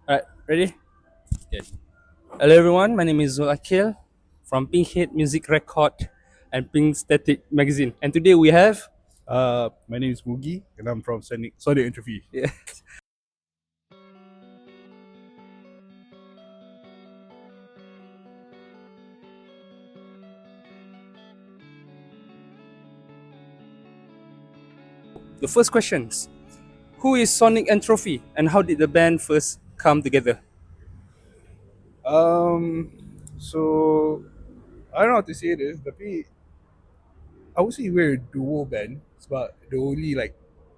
Alright, ready? Okay. Hello everyone, my name is Akil from Pinkhead Music Record and Pinkstatic Magazine. And today we have My name is Mugi, and I'm from Sonic Entropy. yeah, the first questions. Who is Sonic and Trophy and how did the band first come together? Um, so I don't know how to say this, tapi I would say we're a duo band, but the only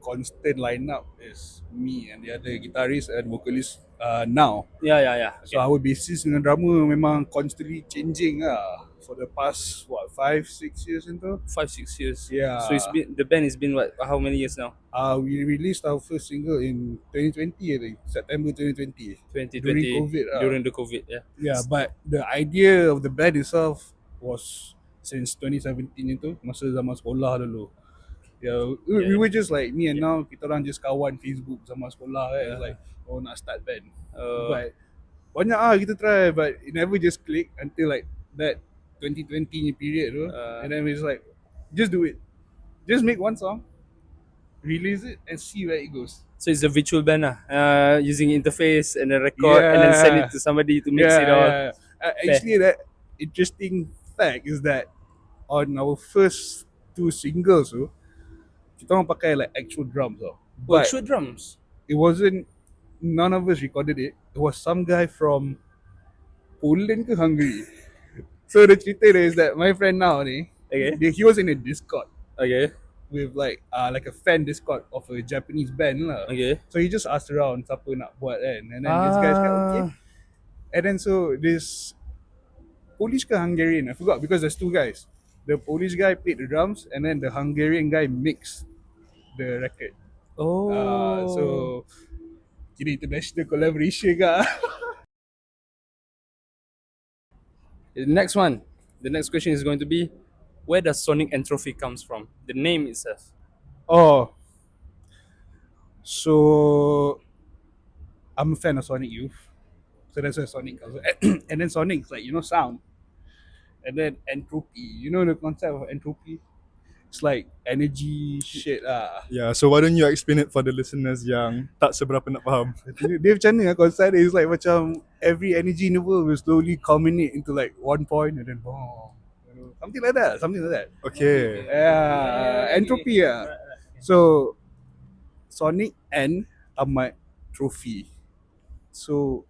constant lineup is me and the other guitarist and vocalist now. Yeah. So Okay. our bassist dengan drummer memang constantly changing for the past 5-6 years into. 5 6 years. So it's Yeah. been the band has been what how many years now? We released our first single in 2020, I think, September 2020, during 2020 COVID. during the COVID, yeah. Yeah, but the idea of the band itself was since 2017 itu, masa zaman sekolah dulu. Yeah, we Yeah. were just like me and now kita orang just kawan Facebook zaman sekolah kan. It's Uh, like nak start band. uh, But banyak kita try but it never just click until like that 2020 period tu. uh, And then we just like just do it. Just make one song, release it and see where it goes. so it's a virtual band using interface and a record and then send it Yeah. to somebody to mix it Yeah, all. yeah. Fair. Actually, that interesting fact is that on our first two singles, kita orang pakai like actual drums, but Workshop drums. it wasn't. None of us recorded it. It was some guy from Poland ke Hungary. So the cerita dia is that my friend now ni, Okay. he was in a Discord Okay. with like a fan Discord of a Japanese band lah. Okay. So he just asked around siapa nak buat kan, and then this guy's like okay, and then so this Polish ke Hungarian, I forgot because there's two guys. The Polish guy played the drums, and then the Hungarian guy mixed the record. So Oh. kira international collaboration kah? The next one. The next question is going to be, where does Sonic Entropy comes from? The name itself. Oh, so I'm a fan of Sonic Youth, so that's where Sonic comes. And then Sonic is like sound, and then entropy. You know the concept of entropy? It's like energy shit ah. Yeah, so why don't you explain it for the listeners yang tak seberapa nak faham? Dia macam ni konsep dia is like macam every energy in the world will slowly culminate into like one point and then boom. Something like that. Something like that. Okay. Yeah, entropy. Yeah. So Sonic and Ahmad Trophy. So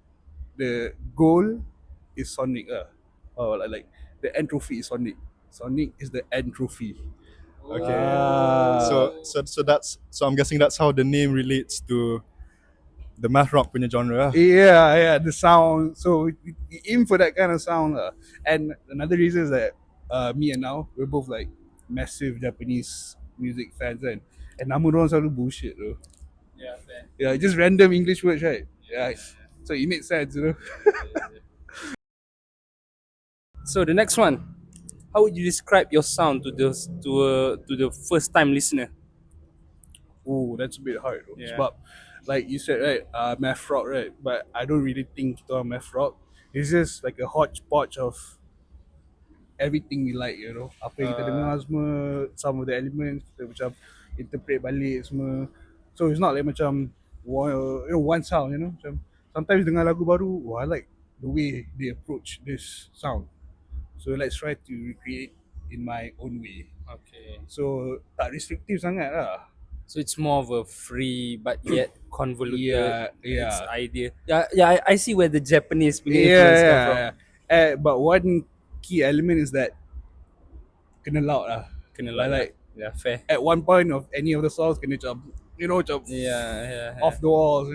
the goal is Sonic. Or like the entropy is Sonic. Sonic is the entropy. Okay. Ah. So I'm guessing that's how the name relates to the math rock punya genre. Yeah, the sound. So we aim for that kind of sound. And another reason is that me and now we're both like massive Japanese music fans, and nama orang selalu bullshit though. Yeah, fair. Yeah, just random English words, right? Yeah. So it makes sense. So the next one, how would you describe your sound to the first time listener? Oh, that's a bit hard. Yeah. But like you said, right, math rock, right? But I don't really think kita orang math rock. It's just like a hodgepodge of everything we like. Apa yang kita dengar semua, some of the elements kita macam interpret balik semua. So it's not like macam one sound. Macam sometimes dengar lagu baru, I like the way they approach this sound. So let's try to recreate in my own way. Okay. So tak restrictive sangat lah. So it's more of a free but yet convoluted Yeah. its idea. Yeah. I see where the Japanese punya influence come from. But one key element is that kena loud lah. Kena Like yeah, fair. at one point of any of the songs kena macam macam Yeah. off the walls.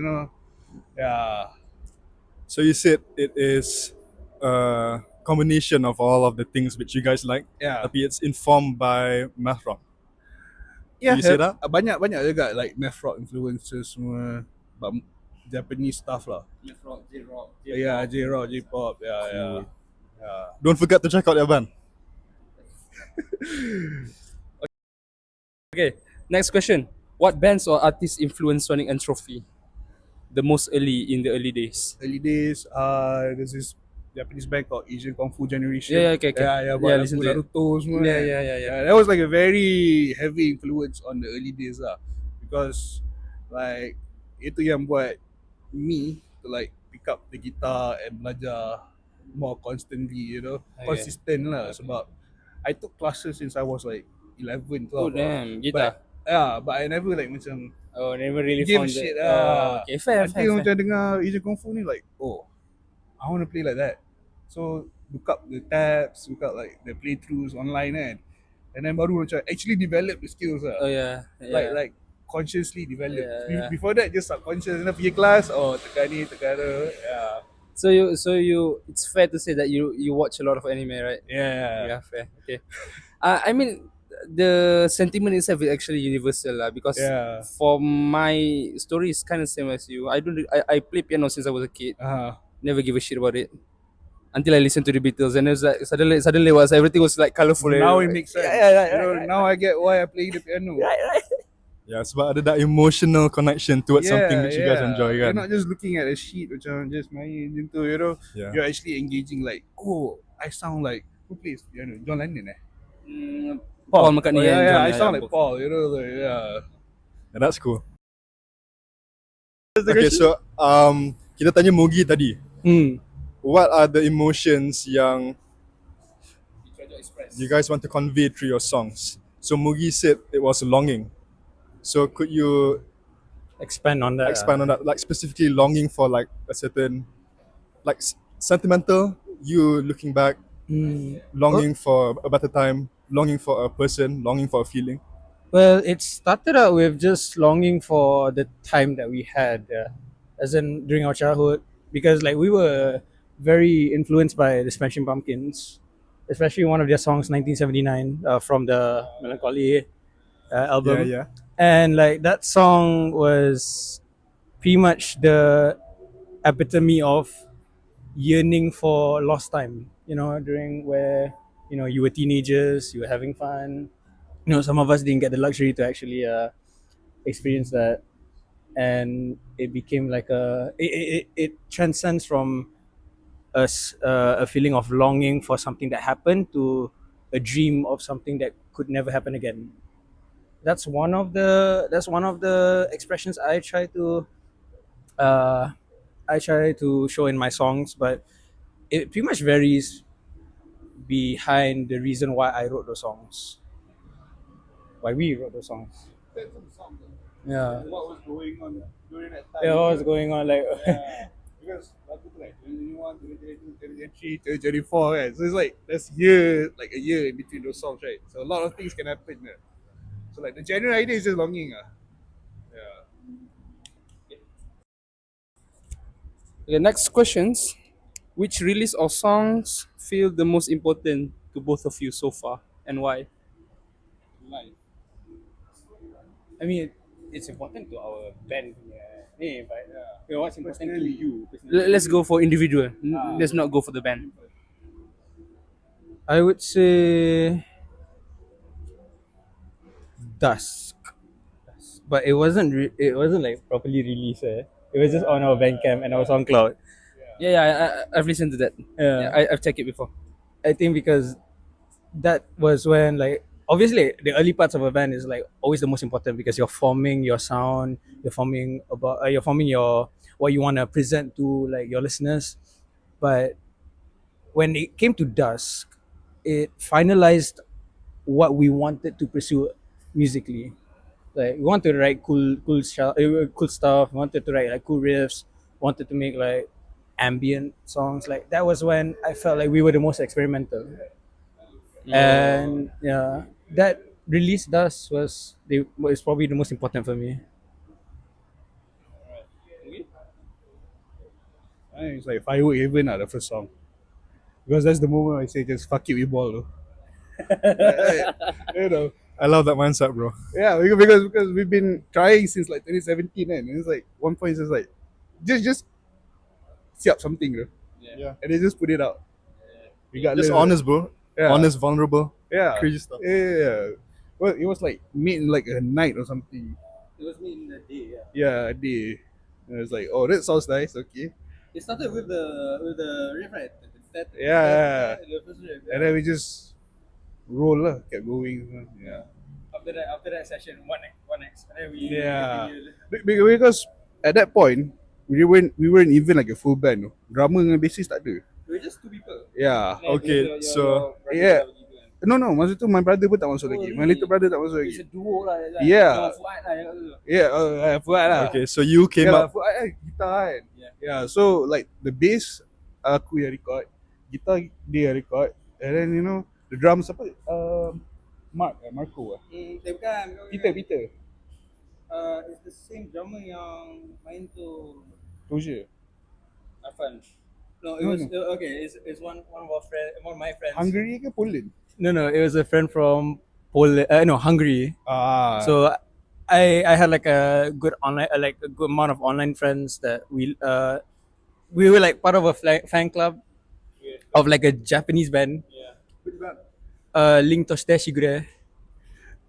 Yeah. So you said it is a combination of all of the things which you guys like, Yeah. tapi it's informed by math rock. Yeah, You say that? banyak juga like math rock influences semua, but Japanese stuff lah. Rock, J-rock, Yeah, J-rock, J-pop. Yeah. Cool. Yeah. Don't forget to check out their band. Okay, next question. What bands or artists influence Sonic and Trophy? the most early in the early days? Early days, there's this Japanese band called Asian Kung Fu Generation. Yeah, yeah, okay, okay. Yeah, Yeah, buat listen lagu to it. Naruto semua. Yeah, kan. yeah, yeah, yeah. That was like a very heavy influence on the early days lah, because like itu yang buat me to like pick up the guitar and belajar more constantly, Okay. consistent lah. Sebab I took classes since I was like 11, 12. Oh damn, But guitar. but I never like macam Oh, never really give a found shit that. Oh, okay, fair, fair, Until fair. macam dengar Asian Kung Fu ni like, oh, I want to play like that. So look up the tabs, look up like the playthroughs online kan. And then baru macam actually develop the skills lah. Oh yeah, yeah. Like consciously develop. Yeah, yeah. Before that just subconscious. And then pergi kelas, oh tekan ni, tekan tu. Yeah. So you, it's fair to say that you watch a lot of anime, right? Yeah. Yeah, fair. Okay. I mean, the sentiment itself is actually universal lah, because Yeah. for my story is kind of same as you. I play piano since I was a kid. Never give a shit about it until I listened to the Beatles, and it was like suddenly was everything was like colorful. Now it makes sense. Yeah, Now I get why I play the piano. right. Yeah, sebab ada that emotional connection towards something which you guys enjoy You're kan. not just looking at a sheet macam just main macam tu, Yeah. You're actually engaging like, oh, I sound like, who plays piano? John Lennon Paul McCartney and John. I sound like both. Paul, like, yeah. Yeah, that's cool. Okay, so kita tanya Mugi tadi. What are the emotions yang you guys want to convey through your songs? So Mugi said it was longing. So could you Expand on that. like specifically longing for like a certain, like sentimental, you looking back, longing for a better time, longing for a person, longing for a feeling? Well, it started out with just longing for the time that we had, as in during our childhood, because like we were very influenced by the Smashing Pumpkins, especially one of their songs, 1979, from the Melancholy album. Yeah. And like that song was pretty much the epitome of yearning for lost time, during where you were teenagers, you were having fun. Some of us didn't get the luxury to actually experience that, and it became like it transcends from a feeling of longing for something that happened to a dream of something that could never happen again. That's one of the expressions I try to show in my songs, but it pretty much varies behind the reason why I wrote those songs, why we wrote those songs. Yeah. What was going on during that time? Yeah, what was going on? Like, Because lagu tu like 2021, 2022, 2023, 2024 kan. So it's like there's a year in between those songs, right? So a lot of things can happen. So like the general idea is just longing. Yeah. Okay, next questions. Which release or songs feel the most important to both of you so far, and why? I mean, it's important to our band, but what's important to you? Let's go for individual. Let's not go for the band. I would say Dusk, but it wasn't like properly released. It was just on our Bandcamp and our SoundCloud. Yeah, I've listened to that. Yeah. I've checked it before. I think because that was when, like, obviously the early parts of a band is like always the most important, because you're forming your sound, you're forming your what you want to present to like your listeners. But when it came to Dusk, it finalized what we wanted to pursue musically. Like, we wanted to write cool stuff. We wanted to write like cool riffs. Wanted to make like ambient songs. Like, that was when I felt like we were the most experimental. And yeah, that release was probably the most important for me. I think it's like Firework Heaven the first song. Because that's the moment I say just fuck it with ball though. I love that mindset, bro. Yeah, because we've been trying since like 2017 and it's like one point it's just like just siap something though. Yeah. And they just put it out. Regardless. Just honest, bro. Yeah. Honest, vulnerable, Yeah. crazy stuff. Yeah. Well, it was like made in like a night or something. It was made in a day, Yeah, a day. And it's like, oh, that sounds nice. Okay. It started with the riff, right? Yeah. The first riff. And then we just roll lah, kept going. Yeah. After that session, one X, and then we Yeah. continued. Because at that point, we weren't even like a full band. No. Drummer and bassist tak ada. We were just two people. Yeah. Okay, so Yeah. No, masa tu my brother pun tak masuk lagi. My little brother tak masuk It's a lagi. duo lah. Yeah. Fuad lah yang tu. Yeah, Fuad lah. okay, so you came Yeah, up. Fuad kan, gitar kan. Yeah. Yeah, so like the bass, aku yang record. Gitar dia yang record. And then you know, the drums apa? Marco lah. Bukan. Peter. It's the same drummer yang main tu. Closure. Afan. No, No, okay. It's one of our friends, one of my friends. Hungary ke Poland? No, it was a friend from Poland. No, Hungary. So So I had like a good online, like a good amount of online friends that we were like part of a fan club of like a Japanese band. Link to Shite Shigure.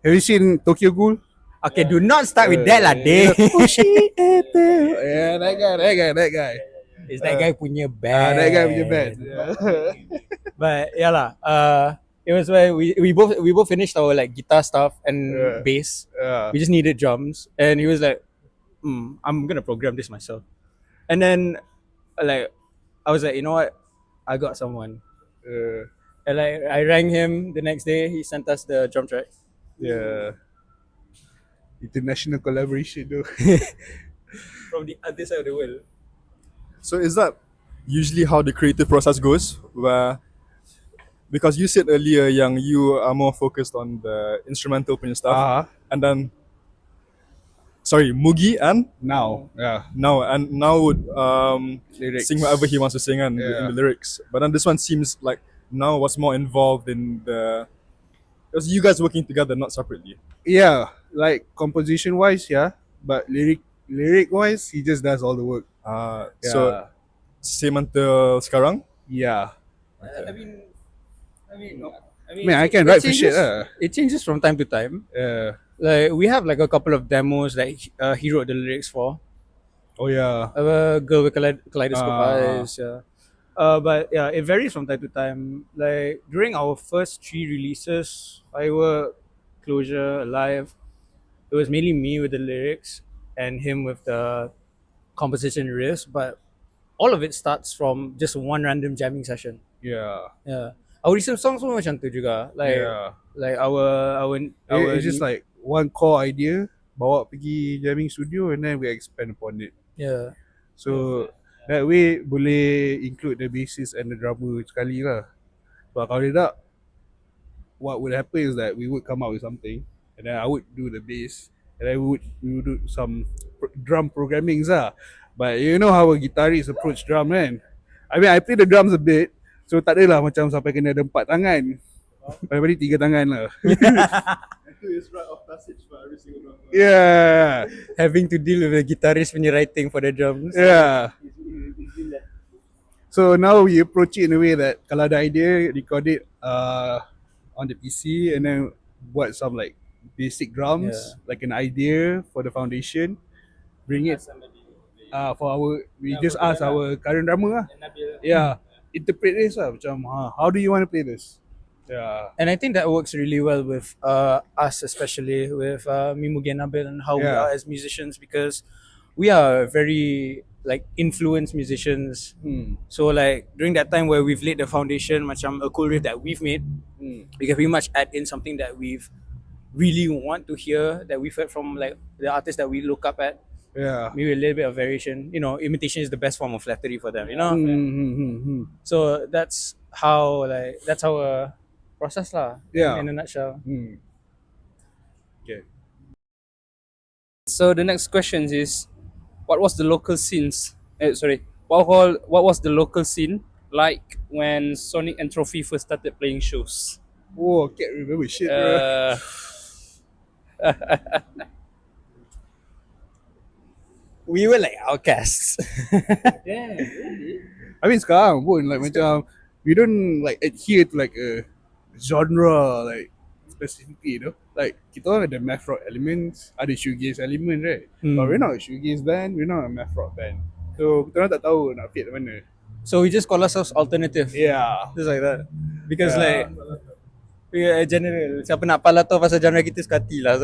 have you seen Tokyo Ghoul? Okay, do not start with that lah, Yeah. day. Yeah, that guy. It's that guy punya band. That guy punya band. Yeah. But yeah lah. It was where we both finished our like guitar stuff and Yeah. bass. Yeah. We just needed drums, and he was like, "I'm gonna program this myself." And then, like, I was like, you know what? I got someone. And like, I rang him the next day. He sent us the drum track. Yeah. International collaboration though. From the other side of the world. So is that usually how the creative process goes? Where, because you said earlier yang you are more focused on the instrumental punya stuff, and then Mugi and Now. Yeah. now would Lyrics. sing whatever he wants to sing in Yeah. the lyrics. But then this one seems like now was more involved in the, because you guys working together, not separately. Yeah. Like composition wise, yeah. But lyric wise, he just does all the work. So same until sekarang. Yeah. I mean, Man, I can it write for changes- shit lah. It changes from time to time. Yeah. Like we have like a couple of demos that he wrote the lyrics for. Oh yeah. Girl with Kaleidoscope Ah. Eyes. Yeah. But yeah, it varies from time to time. Like during our first 3 releases, Firework, Closure, Alive, it was mainly me with the lyrics and him with the composition riffs. But all of it starts from just one random jamming session. Yeah. Yeah. Our recent songs pun macam tu juga. Like Yeah. like our It's just like one core idea, bawa pergi jamming studio and then we expand upon it. yeah. So that way boleh include the bassist and the drummer sekali lah. But kalau dia tak, what would happen is that we would come out with something and then I would do the bass and then we would do some drum programmings lah. But you know how a guitarist approach drum kan? I mean I play the drums a bit, so tak adalah macam sampai kena ada 4 tangan. Paling-paling 3 tangan lah. It's right of passage for every single one. Yeah. Having to deal with the guitarist when you're writing for the drums. Yeah. So now we approach it in a way that kalau ada idea, record it on the PC and then buat some like basic drums, like an idea for the foundation. Bring it for our, we just ask our current drummer lah. Yeah. Interpret this lah macam how do you want to play this? Yeah. And I think that works really well with us, especially with Mimugi and Nabil, and how we Yeah. are as musicians, because we are very like influenced musicians. So like during that time where we've laid the foundation, macam a cool riff that we've made, we can pretty much add in something that we've really want to hear, that we've heard from like the artists that we look up at. Yeah. Maybe a little bit of variation. You know, imitation is the best form of flattery for them. You know, Mm-hmm. so that's our process lah. Yeah. In a nutshell. Okay. So the next question is, what was the local scenes? What was the local scene like when Sonic and Trophy first started playing shows? Oh, can't remember shit, bro. We were like outcasts. I mean sekarang pun like macam we don't like adhere to like a genre like specifically, like kita orang ada math rock elements, ada shoegaze element, right? But we're not a shoegaze band, we're not a math rock band. So kita orang tak tahu nak fit mana. So we just call ourselves alternative. Yeah. Just like that. Because Yeah. like we are general. Siapa nak pala tahu pasal genre kita suka hati lah.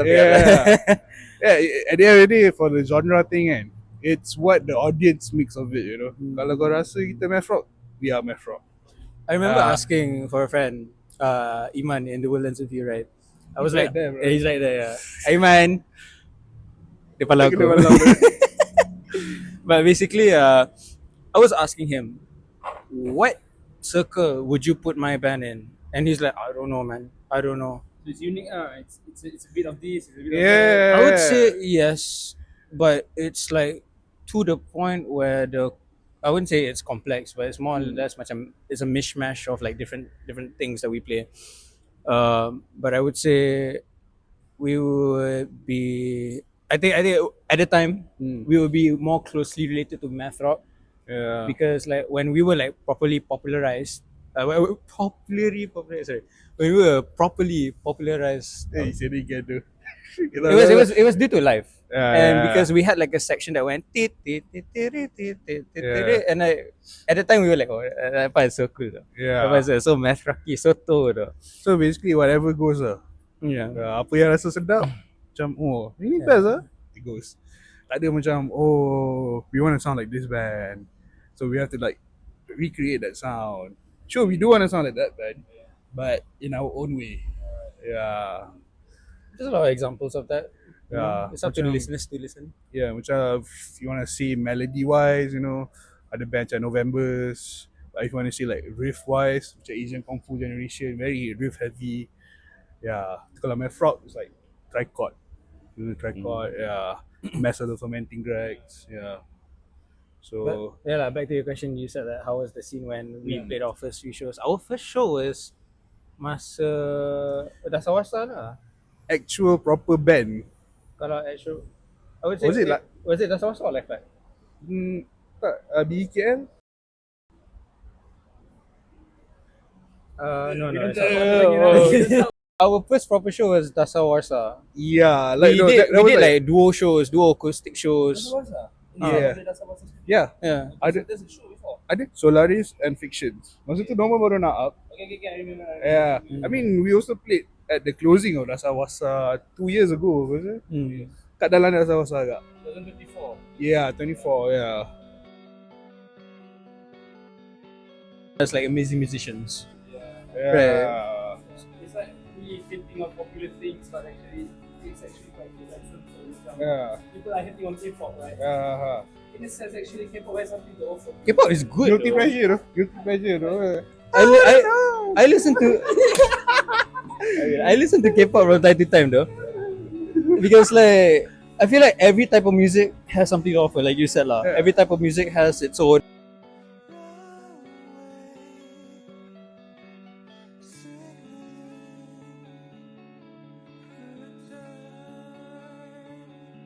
Yeah, at the end of the day, for the genre thing kan, it's what the audience makes of it, Kalau kau rasa kita math rock, we are math rock. I remember asking for a friend, Iman in the Woodlands with you, right? I was He's like, right there, bro. he's right there. Yeah. Hey, Iman. Dia pala aku. But basically, I was asking him, what circle would you put my band in? And he's like, I don't know, man. I don't know. So it's unique. It's a bit of this. It's a bit of that. Yeah. I would say yes, but it's like to the point where I wouldn't say it's complex, but it's more or less it's a mishmash of like different things that we play. But I would say we would be. I think at the time we would be more closely related to math rock. Yeah. Because like when we were like properly popularized, when we were properly popularized, Hey, said it again, dude. it was due to life. Yeah, And yeah. because we had like a section that went tit, tit, tit, tit, tit, tit, tit, tit, and at the time we were like, oh, that part is so cool though. Yeah. That part is so math rocky, so to though. So basically whatever goes Yeah. apa yang rasa sedap macam ini best it goes. Tak ada macam we want to sound like this band, so we have to like recreate that sound. Sure, we do want to sound like that band, but in our own way. Yeah. There's a lot of examples of that. Yeah. It's up to the Macam- listeners to listen. Yeah, macam if you want to see melody wise, ada band macam Novembers. But if you want to see like riff wise, macam Asian Kung Fu Generation, very riff heavy. Yeah, kalau math rock it's like trichord. Trichord, yeah. Mass of the Fermenting Gregs, yeah. So But yeah, back to your question, you said that how was the scene when we played our first few shows? Our first show was masa Dasawasa lah. actual proper band. Kalau actual, I would say Was it like- was it Dasawasa or Life Pack? Tak, BKL? No. Oh. Our first proper show was Dasawarsa. Yeah, We like no, did, that we was did like duo shows, duo acoustic shows. Yeah. Yeah, Yeah. ada There's a show before. ada Solaris and Fictions. Masa tu normal baru nak up. Okay, I remember. Yeah, I mean we also played at the closing of Dasawasa 2 years ago. Was it? Kat dalam Dasawasa agak. 2024. Yeah, 24. Yeah. That's like amazing musicians. Yeah. It's like really hitting on popular things, but actually it's actually quite good. Like some Yeah. people are hitting on K-pop, right? Yeah. In a sense, actually, K-pop has something to offer. K-pop is good. Guilty though. pleasure, no? Guilty pleasure, no? I listen to I listen to K-pop from time to time though, because like I feel like every type of music has something to offer. Like you said lah, Yeah. every type of music has its own